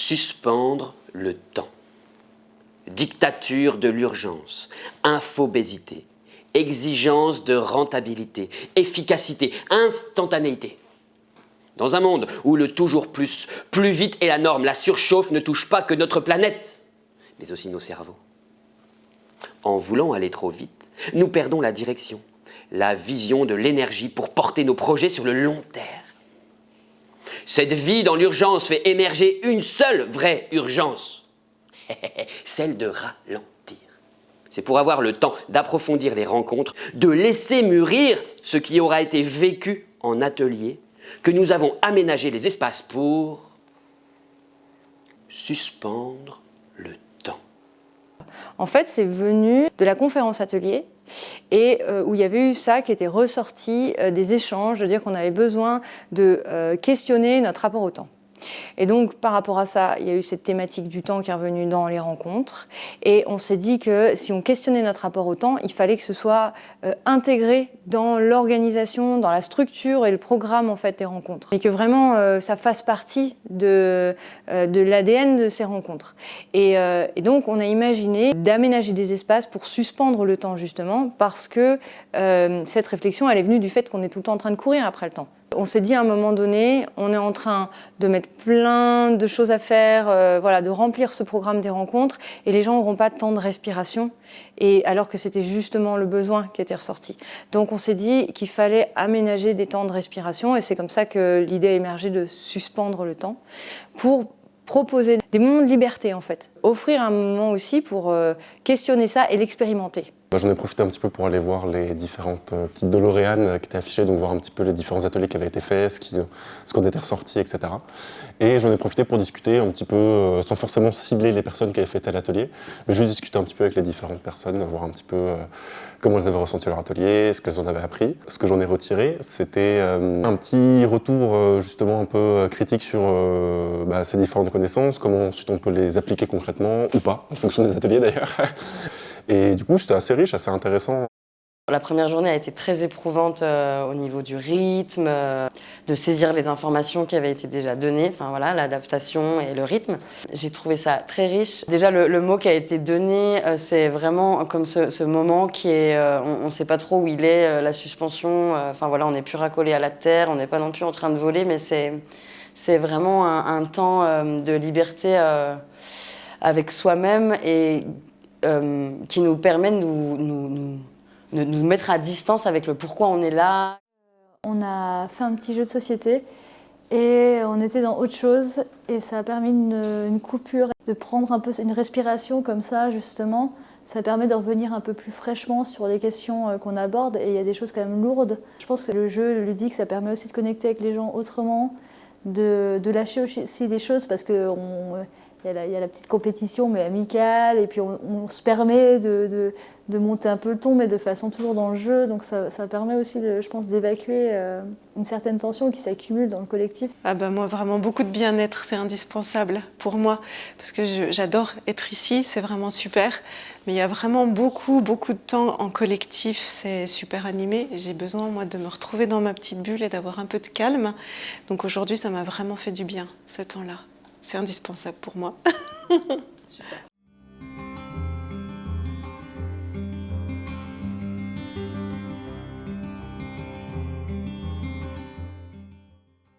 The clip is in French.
Suspendre le temps. Dictature de l'urgence, infobésité, exigence de rentabilité, efficacité, instantanéité. Dans un monde où le toujours plus, plus vite est la norme, la surchauffe ne touche pas que notre planète, mais aussi nos cerveaux. En voulant aller trop vite, nous perdons la direction, la vision de l'énergie pour porter nos projets sur le long terme. Cette vie dans l'urgence fait émerger une seule vraie urgence, celle de ralentir. C'est pour avoir le temps d'approfondir les rencontres, de laisser mûrir ce qui aura été vécu en atelier, que nous avons aménagé les espaces pour suspendre le temps. En fait, c'est venu de la conférence atelier et où il y avait eu ça qui était ressorti des échanges, de dire qu'on avait besoin de questionner notre rapport au temps. Et donc, par rapport à ça, il y a eu cette thématique du temps qui est revenue dans les rencontres. Et on s'est dit que si on questionnait notre rapport au temps, il fallait que ce soit intégré dans l'organisation, dans la structure et le programme en fait, des rencontres. Et que vraiment, ça fasse partie de l'ADN de ces rencontres. Et donc, on a imaginé d'aménager des espaces pour suspendre le temps, justement, parce que cette réflexion, elle est venue du fait qu'on est tout le temps en train de courir après le temps. On s'est dit à un moment donné, on est en train de mettre plein de choses à faire, voilà, de remplir ce programme des rencontres et les gens n'auront pas de temps de respiration, et alors que c'était justement le besoin qui était ressorti. Donc on s'est dit qu'il fallait aménager des temps de respiration et c'est comme ça que l'idée a émergé de suspendre le temps pour proposer des moments de liberté en fait. Offrir un moment aussi pour questionner ça et l'expérimenter. J'en ai profité un petit peu pour aller voir les différentes petites DeLorean qui étaient affichées, donc voir un petit peu les différents ateliers qui avaient été faits, ce qu'on était ressorti, etc. Et j'en ai profité pour discuter un petit peu, sans forcément cibler les personnes qui avaient fait tel atelier, mais juste discuter un petit peu avec les différentes personnes, voir un petit peu comment elles avaient ressenti leur atelier, ce qu'elles en avaient appris. Ce que j'en ai retiré, c'était un petit retour justement un peu critique sur ces différentes connaissances, comment ensuite on peut les appliquer concrètement, ou pas, en fonction des ateliers d'ailleurs. Et du coup, c'était assez riche, assez intéressant. La première journée a été très éprouvante au niveau du rythme, de saisir les informations qui avaient été déjà données, enfin voilà, l'adaptation et le rythme. J'ai trouvé ça très riche. Déjà, le mot qui a été donné, c'est vraiment comme ce moment qui est, on ne sait pas trop où il est, la suspension, enfin voilà, on n'est plus racolé à la terre, on n'est pas non plus en train de voler, mais c'est vraiment un temps de liberté avec soi-même et qui nous permet de nous mettre à distance avec le pourquoi on est là. On a fait un petit jeu de société et on était dans autre chose et ça a permis une coupure, de prendre un peu une respiration comme ça justement. Ça permet de revenir un peu plus fraîchement sur les questions qu'on aborde et il y a des choses quand même lourdes. Je pense que le jeu, le ludique, ça permet aussi de connecter avec les gens autrement, de lâcher aussi des choses parce que il y a la petite compétition, mais amicale, et puis on se permet de monter un peu le ton, mais de façon toujours dans le jeu. Donc ça permet aussi, je pense, d'évacuer une certaine tension qui s'accumule dans le collectif. Ah bah moi, vraiment, beaucoup de bien-être, c'est indispensable pour moi, parce que j'adore être ici, c'est vraiment super. Mais il y a vraiment beaucoup de temps en collectif, c'est super animé. J'ai besoin, moi, de me retrouver dans ma petite bulle et d'avoir un peu de calme. Donc aujourd'hui, ça m'a vraiment fait du bien, ce temps-là. C'est indispensable pour moi. Super.